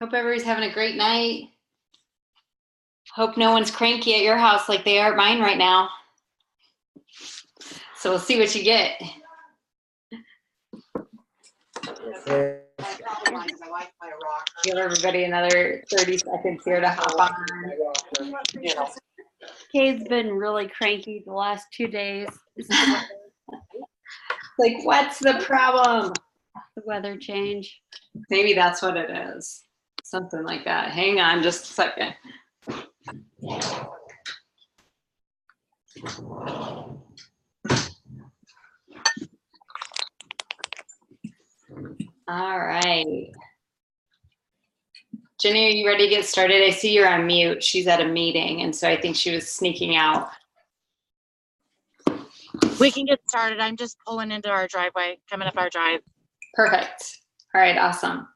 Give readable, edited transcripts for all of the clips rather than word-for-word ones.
Hope everybody's having a great night. Hope no one's cranky at your house like they are at mine right now. So we'll see what you get. Give everybody another 30 seconds here to hop on. Kate's been really cranky the last 2 days. Like, what's the problem? The weather change. Maybe that's what it is. Something like that. Hang on just a second. All right. Jenny, are you ready to get started? I see you're on mute. She's at a meeting, and so I think she was sneaking out. We can get started. I'm just pulling into our driveway, coming up our drive. Perfect. All right, awesome.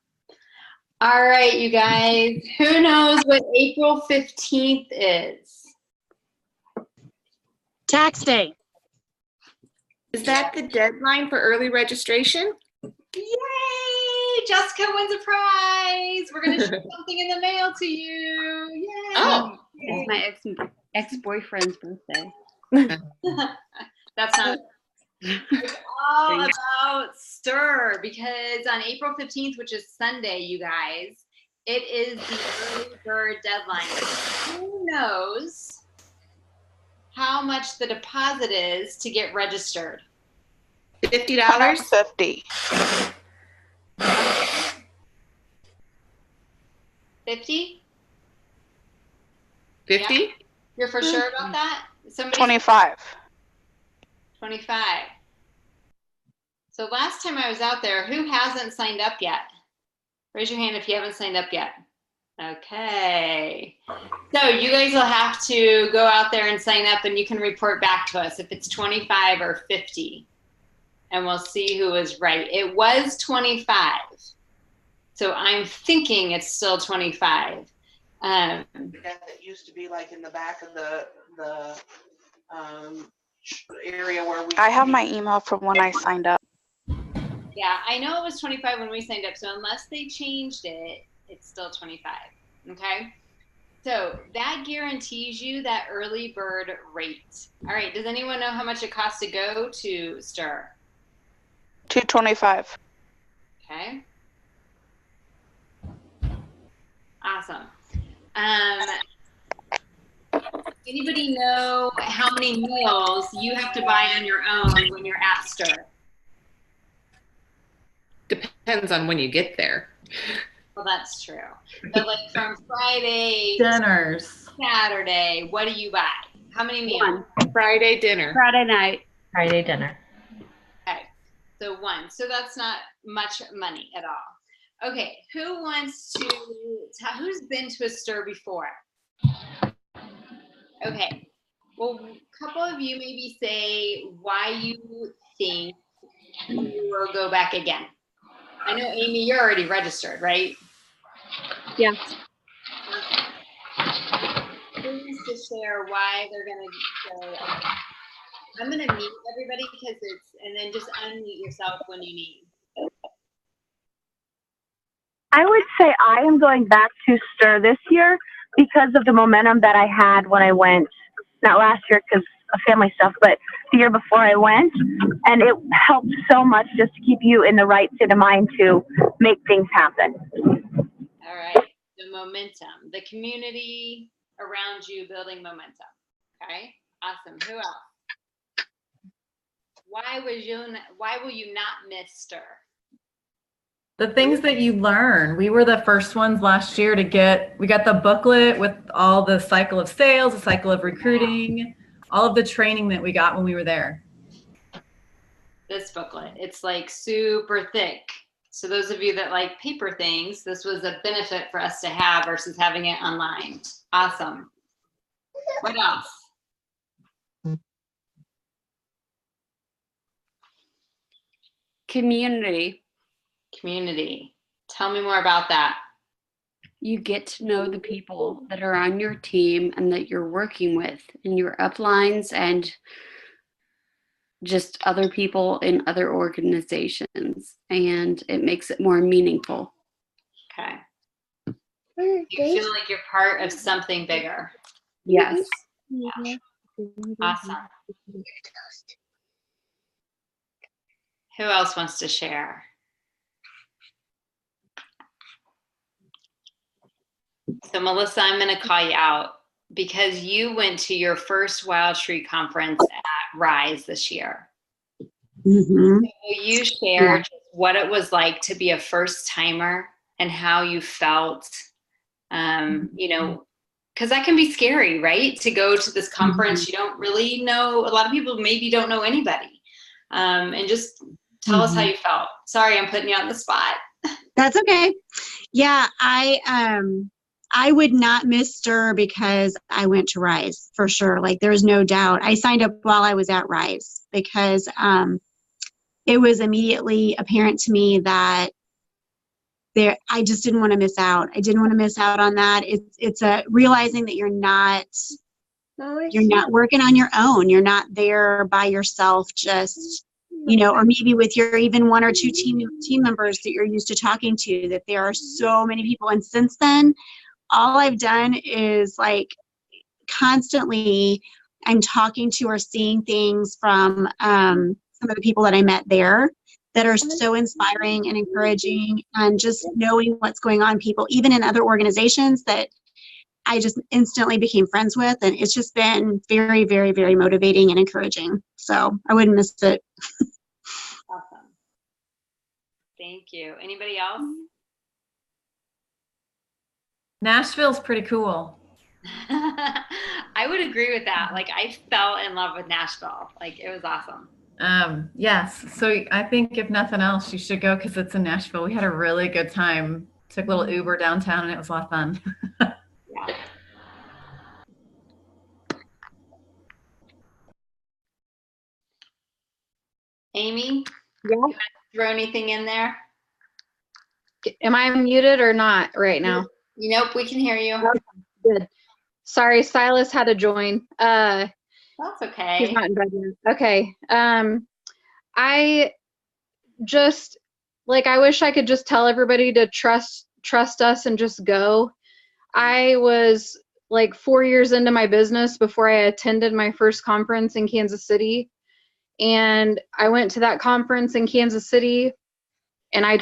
All right, you guys. Who knows what April 15th is? Tax day. Is that the deadline for early registration? Yay! Jessica wins a prize. We're going to ship something in the mail to you. Yay! Oh. It's my ex-boyfriend's birthday. That's not. It's all about STIR because on April 15th, which is Sunday, you guys, it is the early bird deadline. Who knows how much the deposit is to get registered? $50? 50. 50? 50? You're for sure about that? Somebody 25. 25. So last time I was out there, who hasn't signed up yet? Raise your hand if you haven't signed up yet. Okay. So you guys will have to go out there and sign up and you can report back to us if it's 25 or 50. And we'll see who was right. It was 25. So I'm thinking it's still 25. That used to be like in the back of the area where we. I have my email from when I signed up. Yeah, I know it was 25 when we signed up. So unless they changed it, it's still 25. Okay. So that guarantees you that early bird rate. All right. Does anyone know how much it costs to go to STIR? $225. Okay. Awesome. Anybody know how many meals you have to buy on your own when you're at STIR? Depends on when you get there. Well, that's true. But like from Friday Dinners. to Saturday, what do you buy? How many meals? One. Friday dinner. Friday night. Friday dinner. Okay, so one. So that's not much money at all. Okay, who wants to, who's been to a STIR before? Okay, well, a couple of you maybe say why you think you will go back again. I know, Amy, you're already registered, right? Yeah. Who wants to share why they're going to go? I'm going to mute everybody because it's, and then just unmute yourself when you need. I would say I am going back to STIR this year because of the momentum that I had when I went, not last year because of family stuff, but the year before I went. And it helped so much just to keep you in the right state of mind to make things happen. All right, the momentum, the community around you building momentum. Okay, awesome. Who else? Why will you not miss STIR? The things that you learn. We were the first ones last year to we got the booklet with all the cycle of sales, the cycle of recruiting, all of the training that we got when we were there. This booklet, it's like super thick. So those of you that like paper things, this was a benefit for us to have versus having it online. Awesome. What else? Community. Community. Tell me more about that. You get to know the people that are on your team and that you're working with in your uplines and just other people in other organizations. And it makes it more meaningful. Okay. You feel like you're part of something bigger. Yes. Awesome. Who else wants to share? So Melissa, I'm going to call you out because you went to your first Wild Tree Conference at Rise this year. Mm-hmm. Will you share just what it was like to be a first timer and how you felt? You know, because that can be scary, right? To go to this conference, you don't really know. A lot of people maybe don't know anybody. And just tell us how you felt. Sorry, I'm putting you on the spot. That's okay. Yeah, I would not miss STIR because I went to Rise for sure. Like there's no doubt. I signed up while I was at Rise because it was immediately apparent to me that I just didn't want to miss out. I didn't want to miss out on that. It's a realizing that you're not working on your own. You're not there by yourself, just, you know, or maybe with your even one or two team members that you're used to talking to, that there are so many people. And since then, all I've done is like constantly I'm talking to or seeing things from some of the people that I met there that are so inspiring and encouraging, and just knowing what's going on, people even in other organizations that I just instantly became friends with. And it's just been very, very, very motivating and encouraging. So I wouldn't miss it. Awesome. Thank you. Anybody else? Nashville's pretty cool. I would agree with that. Like I fell in love with Nashville. Like it was awesome. Yes. So I think if nothing else, you should go because it's in Nashville. We had a really good time. Took a little Uber downtown and it was a lot of fun. Yeah. Amy, Yeah. you want to throw anything in there? Am I muted or not right now? Nope, we can hear you. Okay, good. Sorry, Silas had to join. That's He's okay. not in bed yet. Okay. I just I wish I could just tell everybody to trust us and just go. I was like 4 years into my business before I attended my first conference in Kansas City. And I went to that conference in Kansas City, and I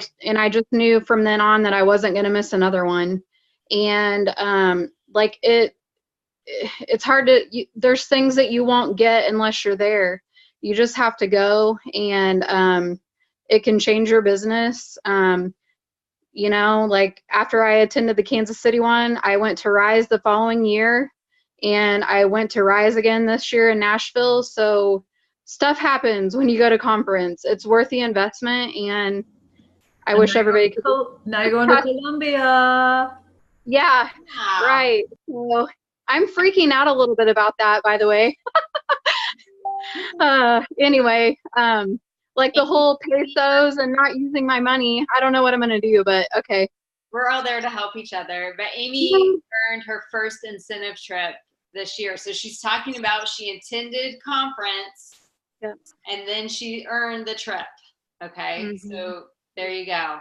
just knew from then on that I wasn't going to miss another one. And it's hard to, there's things that you won't get unless you're there. You just have to go, and it can change your business. You know, like after I attended the Kansas City one, I went to Rise the following year, and I went to Rise again this year in Nashville. So stuff happens when you go to conference. It's worth the investment, and I wish everybody could. Now you're going to Columbia. Yeah, Wow. right. So I'm freaking out a little bit about that, by the way. Anyway, like the whole pesos and not using my money. I don't know what I'm going to do, but okay. We're all there to help each other. But Amy earned her first incentive trip this year. So she's talking about she attended conference, Yep. and then she earned the trip. Okay, Mhm. so there you go.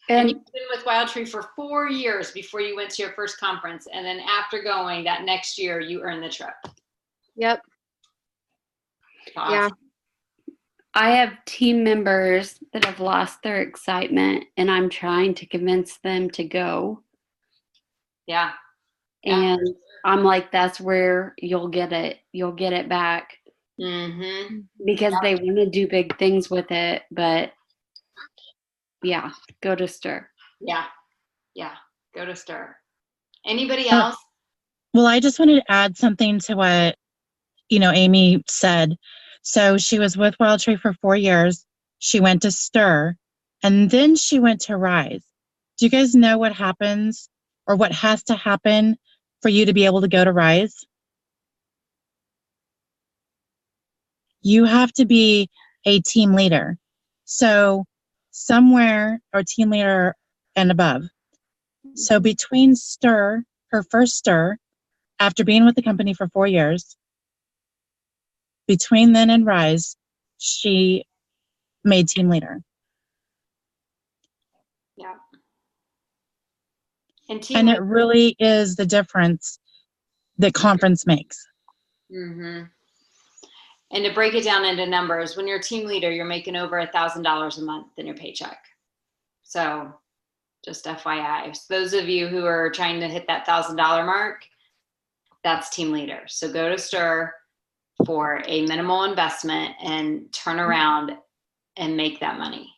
And You've been with Wild Tree for 4 years before you went to your first conference. And then after going that next year, you earned the trip. Yep. Awesome. Yeah. I have team members that have lost their excitement, and I'm trying to convince them to go. Yeah. Yeah. And I'm like, that's where you'll get it. You'll get it back Mm-hmm. because they want to do big things with it. But yeah, go to STIR. Yeah. Yeah. Go to STIR. Anybody else? Well, I just wanted to add something to what, Amy said. So she was with Wild Tree for 4 years. She went to STIR, and then she went to Rise. Do you guys know what happens or what has to happen for you to be able to go to Rise? You have to be a team leader. So somewhere, or team leader and above. So between STIR, her first STIR, after being with the company for 4 years, between then and Rise, she made team leader. Yeah. And team And it really is the difference that conference makes. Mm-hmm. And to break it down into numbers, when you're a team leader, you're making over $1,000 a month in your paycheck. So just FYI, so those of you who are trying to hit that $1,000 mark, that's team leader. So go to STIR for a minimal investment and turn around and make that money.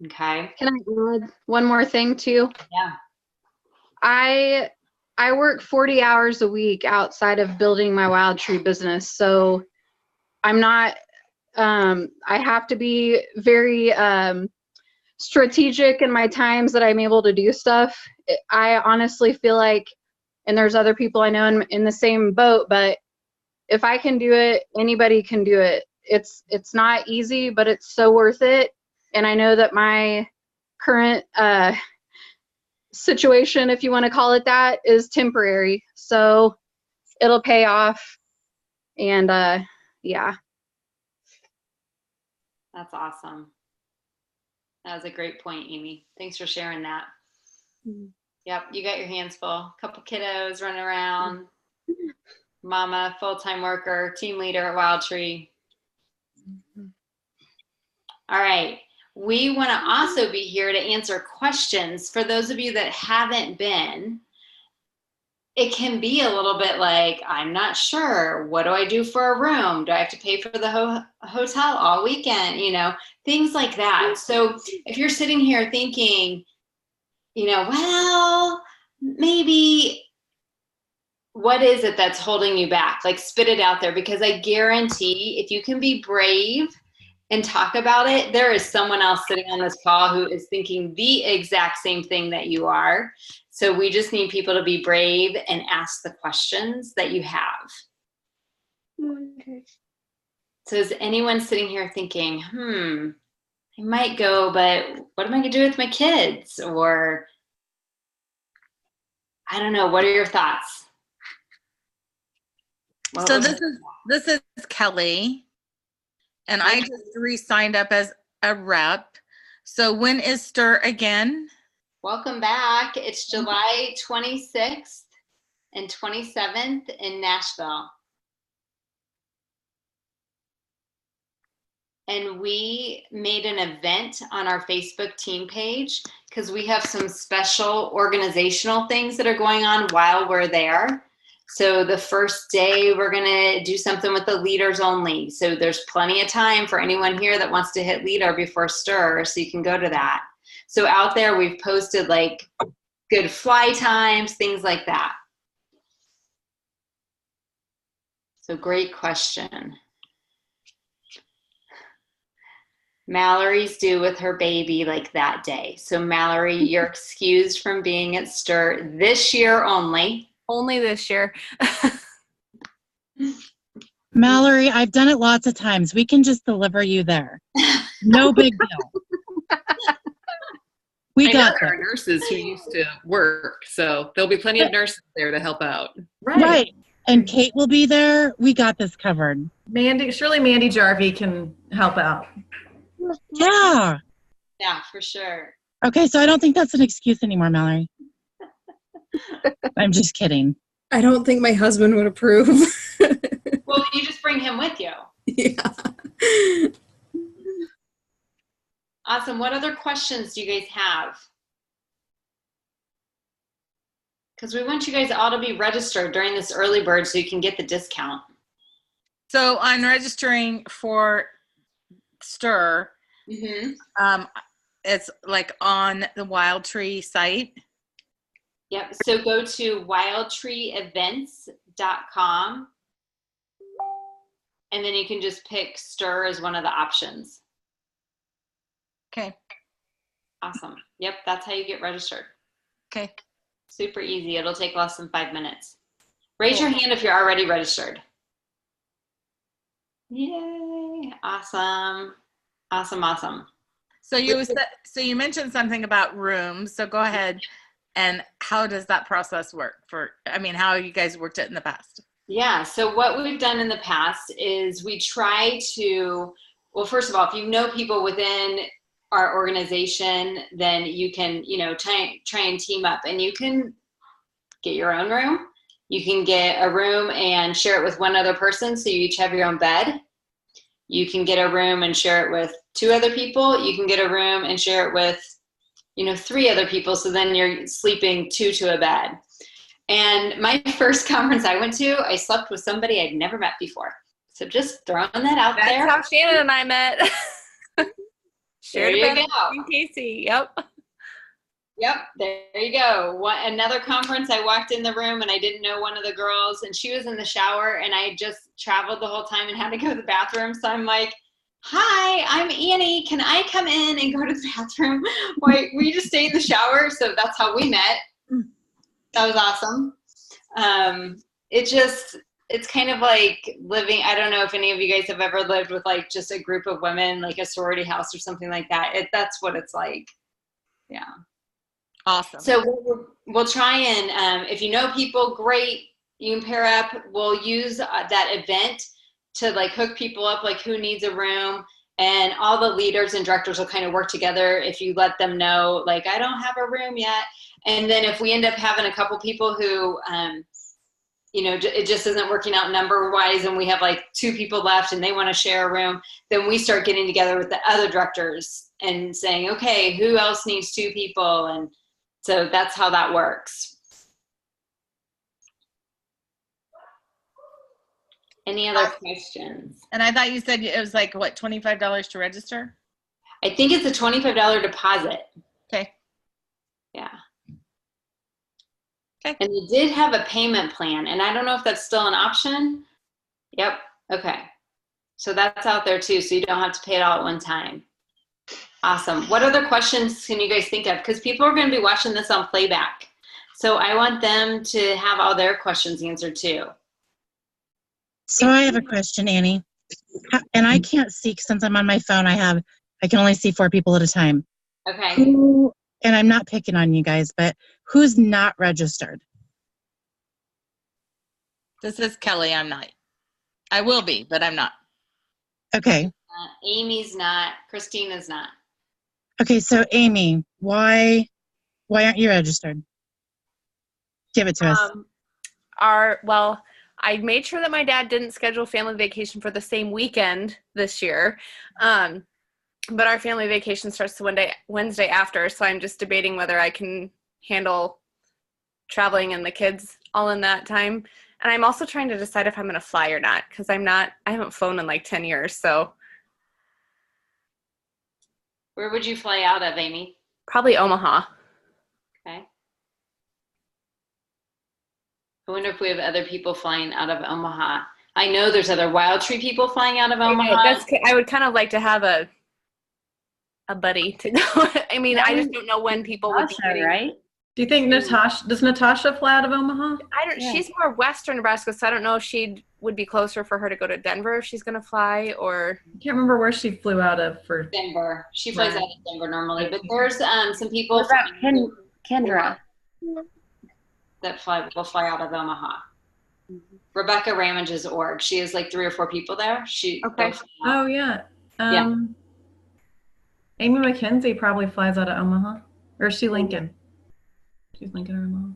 Okay. Can I add one more thing too? Yeah. I work 40 hours a week outside of building my Wild Tree business. So I'm not, I have to be very strategic in my times that I'm able to do stuff. I honestly feel like, and there's other people I know in the same boat, but if I can do it, anybody can do it. It's not easy, but it's so worth it. And I know that my current situation, if you want to call it that, is temporary. So it'll pay off. And yeah. That's awesome. That was a great point, Amy. Thanks for sharing that. Mm-hmm. Yep, you got your hands full. A couple kiddos running around. Mama, full-time worker, team leader at Wild Tree. All right. We want to also be here to answer questions. For those of you that haven't been, it can be a little bit like, I'm not sure. What do I do for a room? Do I have to pay for the hotel all weekend? You know, things like that. So if you're sitting here thinking, you know, well, maybe, what is it that's holding you back? Like, spit it out there, because I guarantee if you can be brave and talk about it, there is someone else sitting on this call who is thinking the exact same thing that you are. So we just need people to be brave and ask the questions that you have. So is anyone sitting here thinking, I might go, but what am I gonna do with my kids? Or, I don't know, what are your thoughts? So this is Kelly, and I just re-signed up as a rep. So when is STIR again? Welcome back. It's July 26th and 27th in Nashville. And we made an event on our Facebook team page because we have some special organizational things that are going on while we're there. So the first day we're going to do something with the leaders only. So there's plenty of time for anyone here that wants to hit leader before STIR, so you can go to that. So out there we've posted like good fly times, things like that. So great question. Mallory's due with her baby like that day. So Mallory, you're excused from being at STIR this year only. Only this year. Mallory, I've done it lots of times. We can just deliver you there. No big deal. We got there are nurses who used to work, so there'll be plenty of nurses there to help out. Right. And Kate will be there. We got this covered. Surely Mandy Jarvie can help out. Yeah. Yeah, for sure. Okay, so I don't think that's an excuse anymore, Mallory. I'm just kidding. I don't think my husband would approve. Well, you just bring him with you. Yeah. Awesome. What other questions do you guys have? Because we want you guys all to be registered during this early bird so you can get the discount. So I'm registering for STIR. It's like on the Wild Tree site. Yep. So go to wildtreeevents.com and then you can just pick STIR as one of the options. Okay. Awesome. Yep. That's how you get registered. Okay. Super easy. It'll take less than 5 minutes. Raise your hand if you're already registered. Yay. Awesome. Awesome. Awesome. So you mentioned something about rooms. So go ahead. And how does that process work how you guys worked it in the past? Yeah. So what we've done in the past is we try to, well, first of all, if you know people within our organization, then you can, try and team up, and you can get your own room. You can get a room and share it with one other person, so you each have your own bed. You can get a room and share it with 2 other people. You can get a room and share it with, 3 other people, so then you're sleeping 2 to a bed. And my first conference I went to, I slept with somebody I'd never met before. So just throwing that out there. That's how Shannon and I met. Shared There a you bed go. in Casey. Yep. Yep, there you go. Another conference, I walked in the room and I didn't know one of the girls, and she was in the shower, and I had just traveled the whole time and had to go to the bathroom. So I'm like, "Hi, I'm Annie. Can I come in and go to the bathroom? Why, will you just stay in the shower?" So that's how we met. That was awesome. It's kind of like living, I don't know if any of you guys have ever lived with like just a group of women, like a sorority house or something like that. That's what it's like. Yeah. Awesome. So we'll try and, if you know people, great, you can pair up. We'll use that event to like hook people up, like who needs a room, and all the leaders and directors will kind of work together if you let them know, like, I don't have a room yet. And then if we end up having a couple people who, it just isn't working out number-wise, and we have like 2 people left and they want to share a room, then we start getting together with the other directors and saying, okay, who else needs 2 people? And so that's how that works. Any other questions? And I thought you said it was like, what, $25 to register? I think it's a $25 deposit. Okay. Yeah. Okay. And they did have a payment plan, and I don't know if that's still an option. Yep. Okay. So that's out there too, so you don't have to pay it all at one time. Awesome. What other questions can you guys think of? Because people are going to be watching this on playback. So I want them to have all their questions answered too. So I have a question, Annie. And I can't see, since I'm on my phone, I can only see 4 people at a time. Okay. And I'm not picking on you guys, but who's not registered? This is Kelly. I'm not. I will be, but I'm not. Okay. Amy's not. Christina's not. Okay, so Amy, why aren't you registered? Give it to us. I made sure that my dad didn't schedule family vacation for the same weekend this year. But our family vacation starts the Wednesday after, so I'm just debating whether I can handle traveling and the kids all in that time. And I'm also trying to decide if I'm going to fly or not, because I haven't flown in like 10 years, so. Where would you fly out of, Amy? Probably Omaha. Okay. I wonder if we have other people flying out of Omaha. I know there's other Wild Tree people flying out of Omaha. I would kind of like to have a buddy to go. I mean, I just don't know when people would be getting, right? Do you think does Natasha fly out of Omaha? She's more western Nebraska, so I don't know if she would be closer for her to go to Denver if she's going to fly, or. I can't remember where she flew out of for. Denver. She flies out of Denver normally, but there's some people. What about Kendra? That will fly out of Omaha. Rebecca Ramage's org. She has like 3 or 4 people there. Okay. Oh yeah. Yeah. Amy McKenzie probably flies out of Omaha, or is she Lincoln? She's Lincoln or Omaha.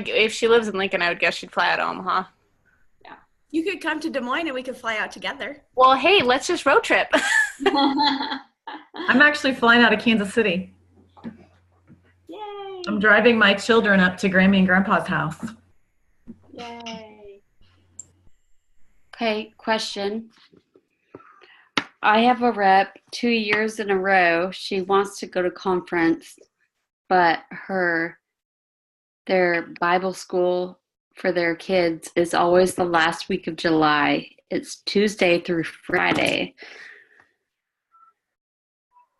If she lives in Lincoln, I would guess she'd fly out of Omaha. Yeah. You could come to Des Moines and we could fly out together. Well, hey, let's just road trip. I'm actually flying out of Kansas City. Yay. I'm driving my children up to Grammy and Grandpa's house. Yay. Okay, question. I have a rep 2 years in a row. She wants to go to conference, but their Bible school for their kids is always the last week of July. It's Tuesday through Friday.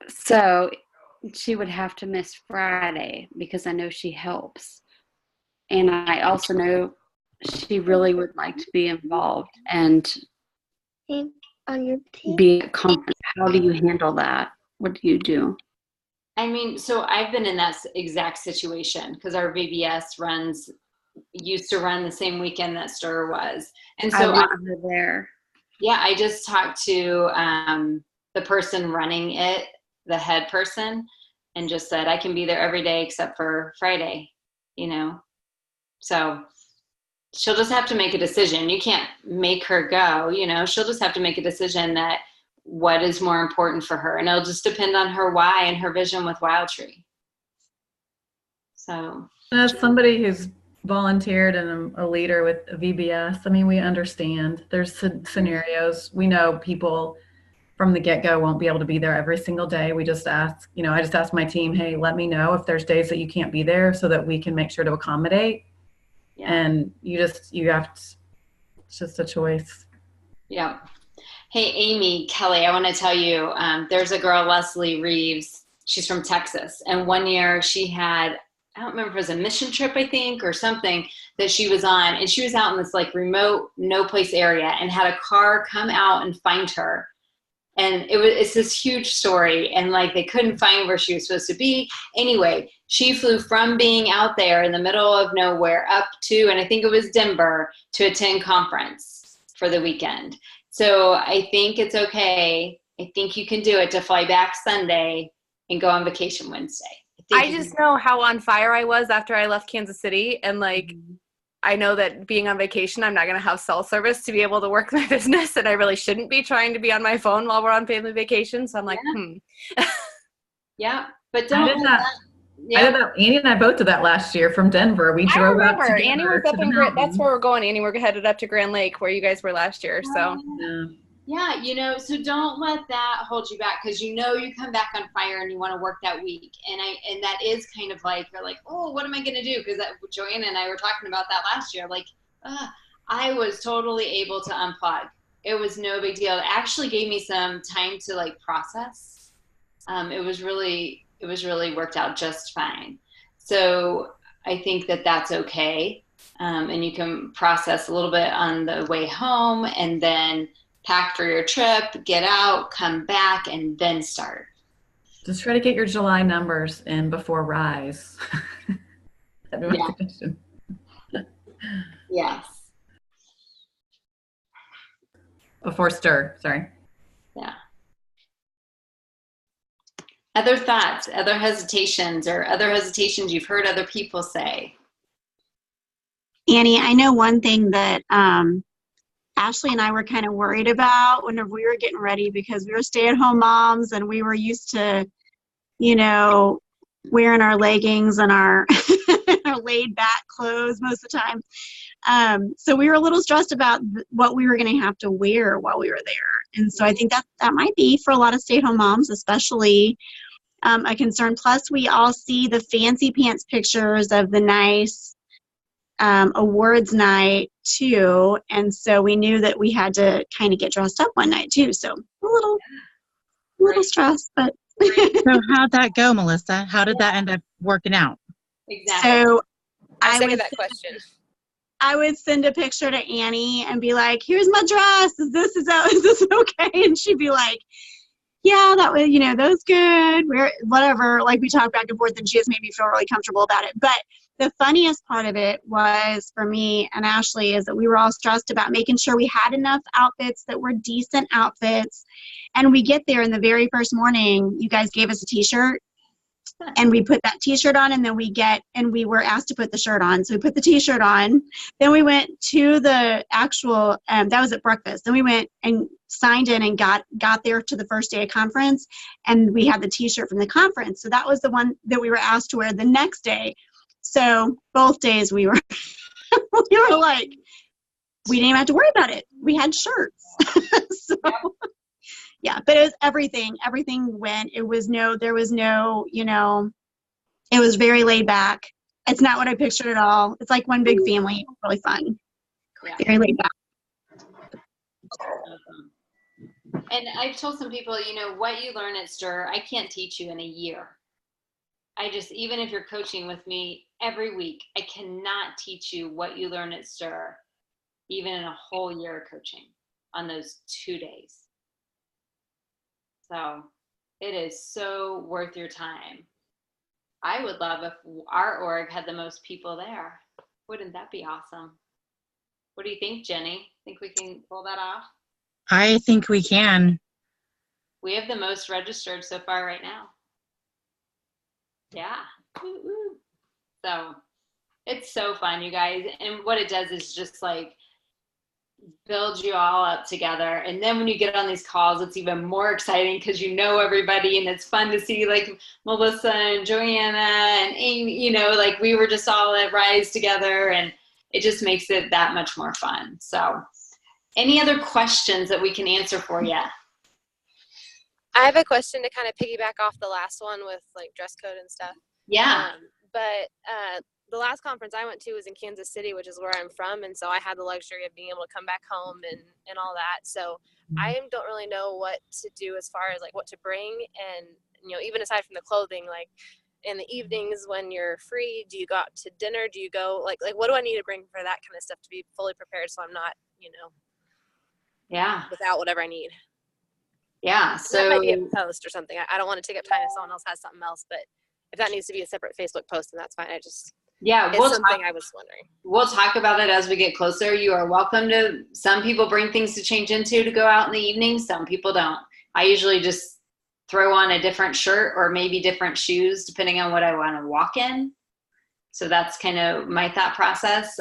So she would have to miss Friday because I know she helps. And I also know she really would like to be involved and on your team. be at conference. How do you handle that? What do you do? I mean, so I've been in that exact situation because our VBS used to run the same weekend that STIR was. And so I was there. Yeah, I just talked to the person running it the head person and just said, I can be there every day except for Friday, you know? So she'll just have to make a decision. You can't make her go, you know, she'll just have to make a decision that what is more important for her. And it'll just depend on her why and her vision with Wild Tree. So. As somebody who's volunteered and a leader with VBS, I mean, we understand there's scenarios. We know people from the get-go won't be able to be there every single day. We just ask, you know, I just ask my team, hey, let me know if there's days that you can't be there so that we can make sure to accommodate. Yeah. And you have to, it's just a choice. Yeah. Hey, Amy, Kelly, I want to tell you, there's a girl, Leslie Reeves. She's from Texas. And one year she had, I don't remember if it was a mission trip, I think, or something that she was on. And she was out in this like remote, no place area and had a car come out and find her. And it's this huge story. And like they couldn't find where she was supposed to be. Anyway, she flew from being out there in the middle of nowhere up to, and I think it was Denver, to attend conference for the weekend. So I think it's okay. I think you can do it to fly back Sunday and go on vacation Wednesday. I just know how on fire I was after I left Kansas City. And like, I know that being on vacation, I'm not going to have cell service to be able to work my business. And I really shouldn't be trying to be on my phone while we're on family vacation. So I'm like, Yeah, but don't. I did that. Annie and I both did that last year from Denver. We drove out together. Annie was up in that's where we're going. Annie, we're headed up to Grand Lake where you guys were last year. So. Yeah, you know, so don't let that hold you back because you know you come back on fire and you want to work that week. And that is kind of like, you're like, oh, what am I going to do? Because Joanna and I were talking about that last year. Like, I was totally able to unplug. It was no big deal. It actually gave me some time to like process. It was really worked out just fine. So I think that that's okay. And you can process a little bit on the way home and then pack for your trip, get out, come back, and then start. Just try to get your July numbers in before Rise. Yes. Before Stir, sorry. Yeah. Other thoughts, other hesitations, or other hesitations you've heard other people say? Annie, I know one thing that Ashley and I were kind of worried about whenever we were getting ready because we were stay-at-home moms and we were used to, you know, wearing our leggings and our, our laid-back clothes most of the time. So we were a little stressed about what we were going to have to wear while we were there. And so I think that might be for a lot of stay-at-home moms, especially a concern. Plus, we all see the fancy pants pictures of the nice awards night too, and so we knew that we had to kind of get dressed up one night too. So a little stressed, but. So how'd that go, Melissa? How did that end up working out? Exactly. So I second that question. I would send a picture to Annie and be like, "Here's my dress. Is this okay?" And she'd be like, "Yeah, that was, you know, that was good. Whatever." Like we talked back and forth, and she just made me feel really comfortable about it. But the funniest part of it was for me and Ashley is that we were all stressed about making sure we had enough outfits that were decent outfits. And we get there, and the very first morning, you guys gave us a t-shirt, and we put that t-shirt on, and then we were asked to put the shirt on. So we put the t-shirt on. Then we went to the actual, that was at breakfast. Then we went and signed in and got there to the first day of conference, and we had the t-shirt from the conference. So that was the one that we were asked to wear the next day. So both days we were like, we didn't even have to worry about it. We had shirts. So yeah, but it was everything went. There was no, you know, it was very laid back. It's not what I pictured at all. It's like one big family. Really fun. Yeah. Very laid back. And I've told some people, you know, what you learn at STIR, I can't teach you in a year. Even if you're coaching with me every week, I cannot teach you what you learn at STIR, even in a whole year of coaching on those 2 days. So it is so worth your time. I would love if our org had the most people there. Wouldn't that be awesome? What do you think, Jenny? Think we can pull that off? I think we can. We have the most registered so far right now. Yeah. Woo, woo. So it's so fun, you guys. And what it does is just like build you all up together. And then when you get on these calls, it's even more exciting because you know everybody, and it's fun to see like Melissa and Joanna and Amy, you know, like we were just all at Rise together, and it just makes it that much more fun. So any other questions that we can answer for you? I have a question to kind of piggyback off the last one with like dress code and stuff. Yeah. But the last conference I went to was in Kansas City, which is where I'm from. And so I had the luxury of being able to come back home and all that. So I don't really know what to do as far as like what to bring. And, you know, even aside from the clothing, like in the evenings when you're free, do you go out to dinner? Do you go like what do I need to bring for that kind of stuff to be fully prepared so I'm not, you know, without whatever I need? Yeah. So that might be a post or something. I don't want to take up time if someone else has something else, but if that needs to be a separate Facebook post, then that's fine. It's something I was wondering. We'll talk about it as we get closer. You are welcome to, some people bring things to change into to go out in the evening. Some people don't. I usually just throw on a different shirt or maybe different shoes depending on what I want to walk in. So that's kind of my thought process.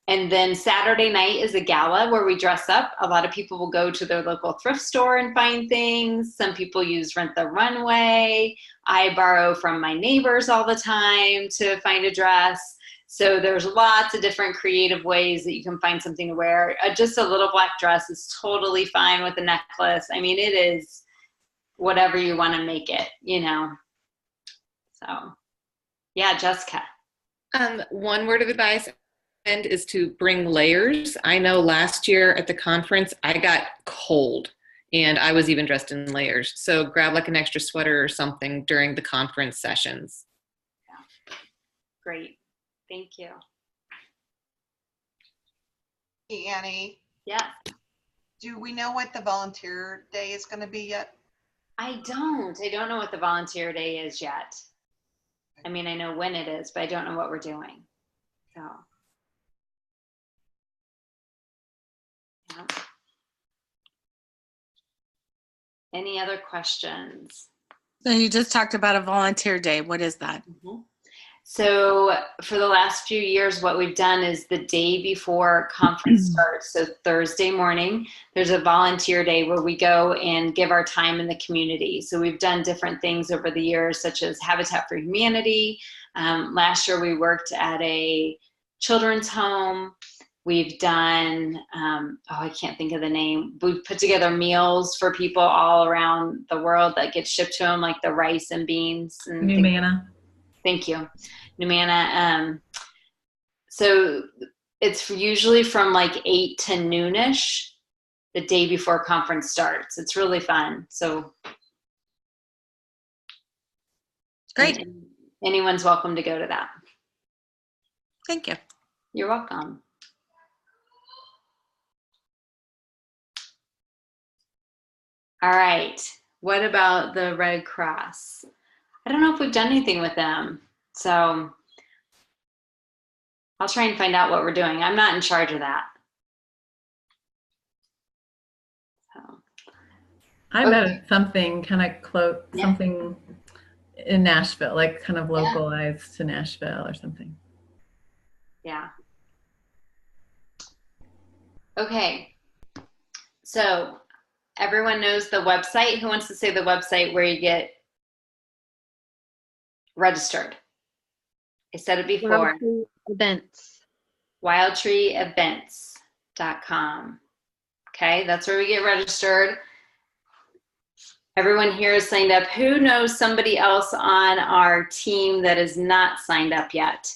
And then Saturday night is a gala where we dress up. A lot of people will go to their local thrift store and find things. Some people use Rent the Runway. I borrow from my neighbors all the time to find a dress. So there's lots of different creative ways that you can find something to wear. Just a little black dress is totally fine with a necklace. I mean, it is whatever you want to make it, you know. So, yeah, Jessica. One word of advice is to bring layers. I know last year at the conference, I got cold and I was even dressed in layers. So grab like an extra sweater or something during the conference sessions. Yeah. Great. Thank you. Hey, Annie. Yeah. Do we know what the volunteer day is going to be yet? I don't know what the volunteer day is yet. I mean, I know when it is, but I don't know what we're doing. So. Yeah. Any other questions? So you just talked about a volunteer day. What is that? Mm-hmm. So for the last few years, what we've done is the day before conference starts, so Thursday morning, there's a volunteer day where we go and give our time in the community. So we've done different things over the years, such as Habitat for Humanity. Last year, we worked at a children's home. We've done, I can't think of the name. We've put together meals for people all around the world that get shipped to them, like the rice and beans. And New Manna. Thank you. New Manna. So it's usually from like 8 to noonish the day before conference starts. It's really fun. So great. Anyone's welcome to go to that. Thank you. You're welcome. All right. What about the Red Cross? I don't know if we've done anything with them. So I'll try and find out what we're doing. I'm not in charge of that. So. I bet something kind of something in Nashville, like kind of localized to Nashville or something. Yeah. Okay. So everyone knows the website. Who wants to say the website where you get registered? I said it before. Wildtree Events. WildtreeEvents.com. Okay, that's where we get registered. Everyone here is signed up. Who knows somebody else on our team that is not signed up yet?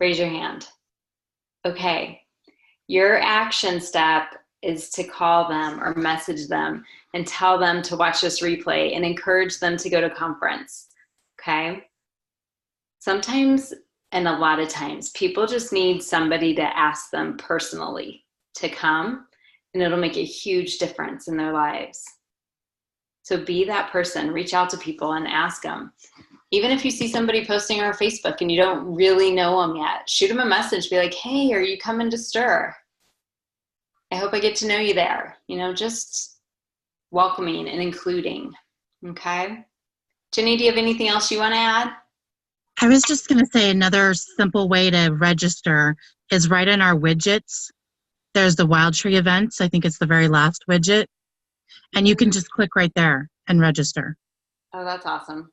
Raise your hand. Okay, your action step is to call them or message them and tell them to watch this replay and encourage them to go to conference. Okay? Sometimes, and a lot of times, people just need somebody to ask them personally to come, and it'll make a huge difference in their lives. So be that person. Reach out to people and ask them. Even if you see somebody posting on Facebook and you don't really know them yet, shoot them a message. Be like, hey, are you coming to STIR? I hope I get to know you there. You know, just welcoming and including. Okay. Jenny, do you have anything else you want to add? I was just going to say another simple way to register is right in our widgets. There's the Wild Tree events. I think it's the very last widget. And you can just click right there and register. Oh, that's awesome.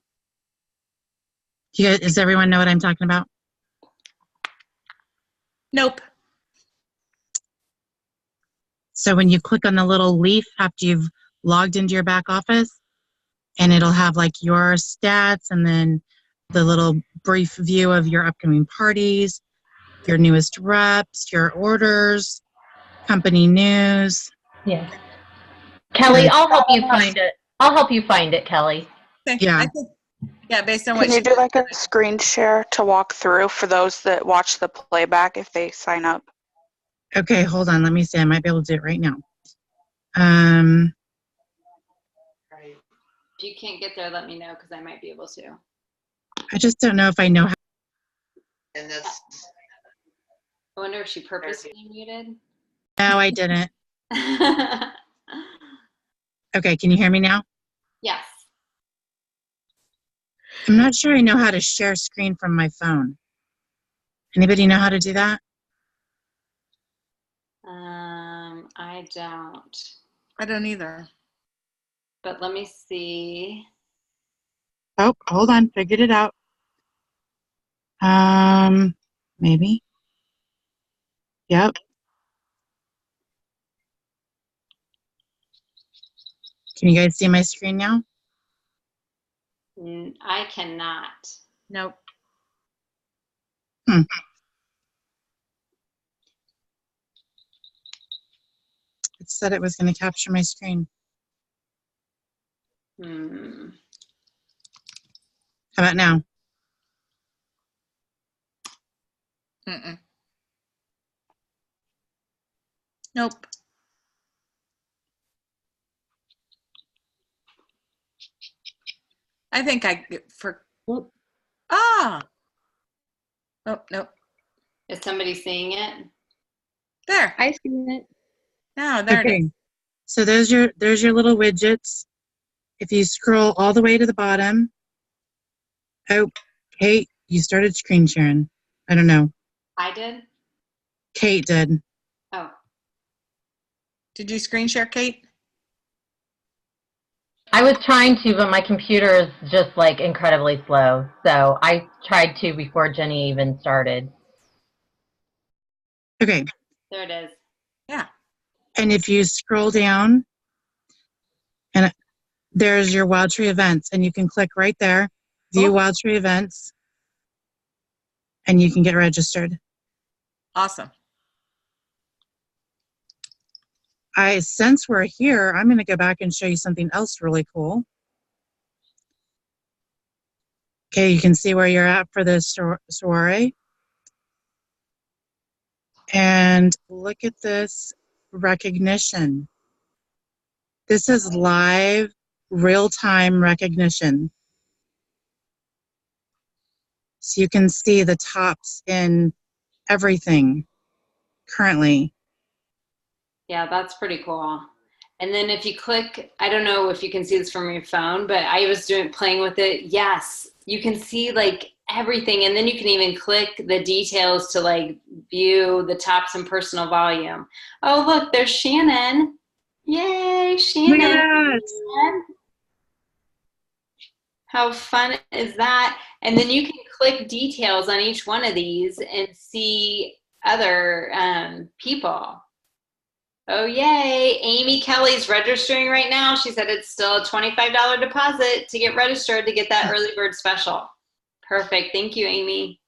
Does everyone know what I'm talking about? Nope. So when you click on the little leaf after you've logged into your back office, and it'll have like your stats and then the little brief view of your upcoming parties, your newest reps, your orders, company news. Yeah. Kelly, I'll help you find it. I'll help you find it, Kelly. Yeah. Yeah, based on what Can you do like a screen share to walk through for those that watch the playback if they sign up? Okay, hold on. Let me see. I might be able to do it right now. If you can't get there, let me know because I might be able to. I just don't know if I know how. And that's. I wonder if she purposely muted. No, I didn't. Okay, can you hear me now? Yes. I'm not sure I know how to share screen from my phone. Anybody know how to do that? I don't. I don't either. But let me see. Oh, hold on. Figured it out. Maybe. Yep. Can you guys see my screen now? I cannot. Nope. It said it was going to capture my screen. How about now? Mm-mm. Nope. I think Oh, nope. Is somebody seeing it? There. I see it. No, there it is. So there's your little widgets. If you scroll all the way to the bottom. Oh, Kate, you started screen sharing. I don't know. I did? Kate did. Oh. Did you screen share, Kate? I was trying to, but my computer is just like incredibly slow. So I tried to before Jenny even started. Okay. There it is. Yeah. And if you scroll down, and there's your Wild Tree events, and you can click right there, view Wild Tree events, and you can get registered. Awesome. Since we're here, I'm going to go back and show you something else really cool. Okay, you can see where you're at for the soiree. And look at this recognition. This is live, real-time recognition. So you can see the tops in everything currently. Yeah, that's pretty cool. And then if you click, I don't know if you can see this from your phone, but I was playing with it. Yes, you can see like everything. And then you can even click the details to like view the tops and personal volume. Oh, look, there's Shannon. Yay, Shannon. Look at that. How fun is that? And then you can click details on each one of these and see other people. Oh, yay. Amy Kelly's registering right now. She said it's still a $25 deposit to get registered to get that early bird special. Perfect. Thank you, Amy.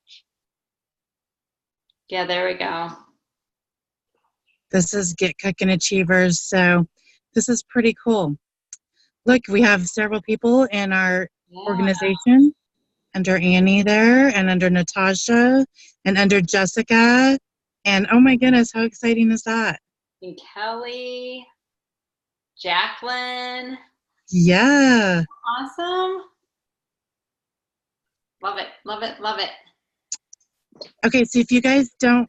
Yeah, there we go. This is Get Cookin' Achievers. So this is pretty cool. Look, we have several people in our organization, under Annie there, and under Natasha, and under Jessica. And oh my goodness, how exciting is that? And Kelly, Jacqueline. Yeah. Awesome. Love it, love it, love it. Okay, so if you guys don't,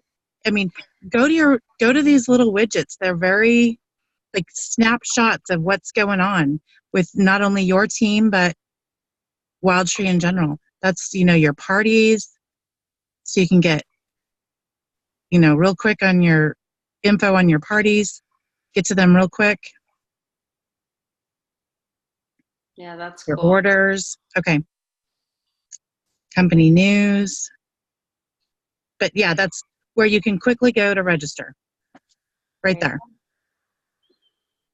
go to these little widgets. They're very like snapshots of what's going on with not only your team, but Wild Tree in general. That's, your parties. So you can get, real quick on your info on your parties, get to them real quick. Yeah, that's Your cool. orders. Okay. Company news. But yeah, that's where you can quickly go to register. Right there.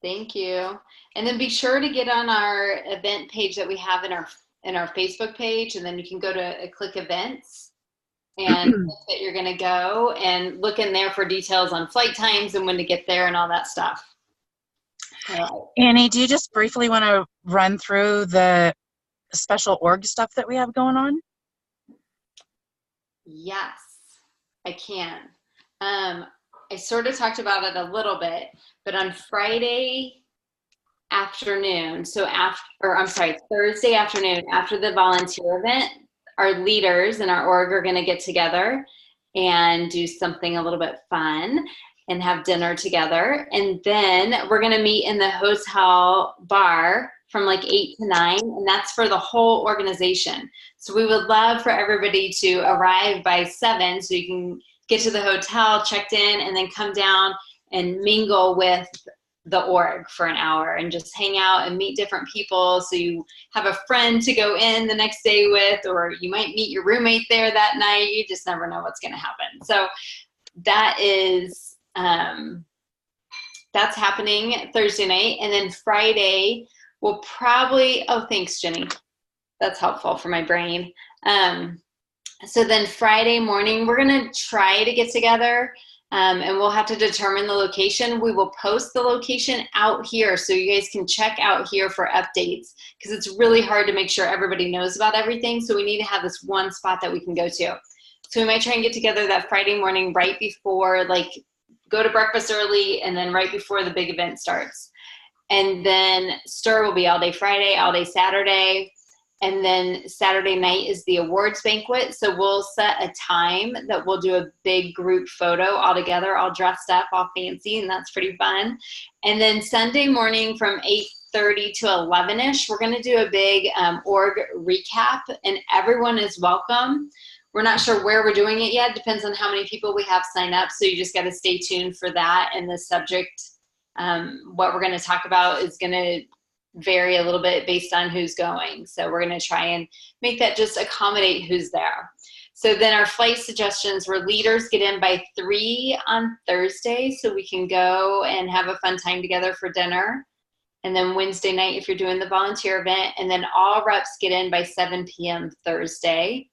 Thank you. And then be sure to get on our event page that we have in our Facebook page, and then you can go to click events and click that you're going to go and look in there for details on flight times and when to get there and all that stuff. Annie, do you just briefly want to run through the special org stuff that we have going on? Yes, I can. I sort of talked about it a little bit, but on Friday afternoon, Thursday afternoon after the volunteer event, our leaders in our org are going to get together and do something a little bit fun and have dinner together. And then we're going to meet in the hotel bar from like 8 to 9, and that's for the whole organization. So we would love for everybody to arrive by 7 so you can get to the hotel, checked in, and then come down and mingle with the org for an hour and just hang out and meet different people. So you have a friend to go in the next day with, or you might meet your roommate there that night. You just never know what's going to happen. So that is, that's happening Thursday night. And then Friday, we'll probably, oh, thanks, Jenny. That's helpful for my brain. So then Friday morning, we're going to try to get together, and we'll have to determine the location. We will post the location out here so you guys can check out here for updates, because it's really hard to make sure everybody knows about everything. So we need to have this one spot that we can go to. So we might try and get together that Friday morning right before, like, go to breakfast early and then right before the big event starts. And then STIR will be all day Friday, all day Saturday. And then Saturday night is the awards banquet. So we'll set a time that we'll do a big group photo all together, all dressed up, all fancy, and that's pretty fun. And then Sunday morning from 8:30 to 11-ish, we're going to do a big org recap, and everyone is welcome. We're not sure where we're doing it yet. Depends on how many people we have sign up. So you just got to stay tuned for that. And the subject, what we're going to talk about, is going to vary a little bit based on who's going. So we're going to try and make that just accommodate who's there. So then our flight suggestions were leaders get in by 3 on Thursday so we can go and have a fun time together for dinner. And then Wednesday night if you're doing the volunteer event. And then all reps get in by 7 p.m. Thursday.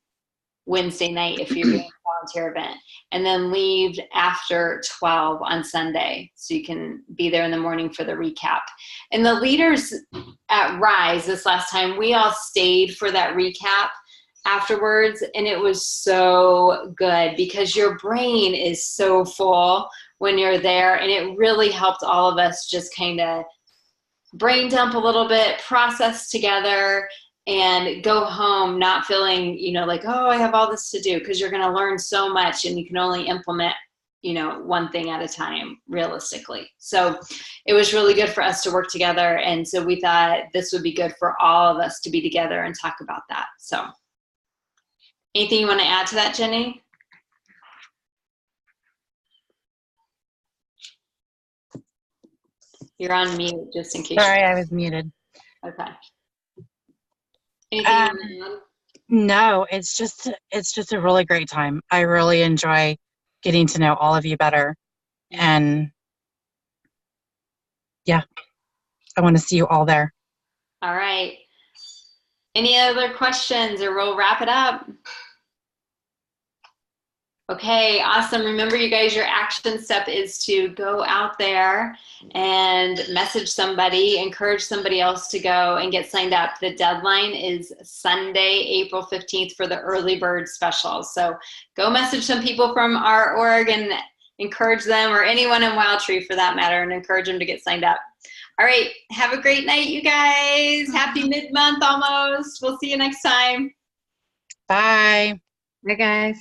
Wednesday night if you're doing a volunteer event, and then leave after 12 on Sunday so you can be there in the morning for the recap. And the leaders at Rise this last time, we all stayed for that recap afterwards, and it was so good because your brain is so full when you're there, and it really helped all of us just kind of brain dump a little bit, process together, and go home not feeling, like, oh, I have all this to do, because you're going to learn so much and you can only implement, one thing at a time realistically. So it was really good for us to work together. And so we thought this would be good for all of us to be together and talk about that. So anything you want to add to that, Jenny? You're on mute just in case. Sorry, I was muted. Okay. No, it's just a really great time. I really enjoy getting to know all of you better. And yeah, I want to see you all there. All right. Any other questions, or we'll wrap it up? Okay, awesome. Remember, you guys, your action step is to go out there and message somebody, encourage somebody else to go and get signed up. The deadline is Sunday, April 15th for the early bird special. So go message some people from our org and encourage them, or anyone in Wild Tree for that matter, and encourage them to get signed up. All right, have a great night, you guys. Happy mid-month almost. We'll see you next time. Bye. Bye, guys.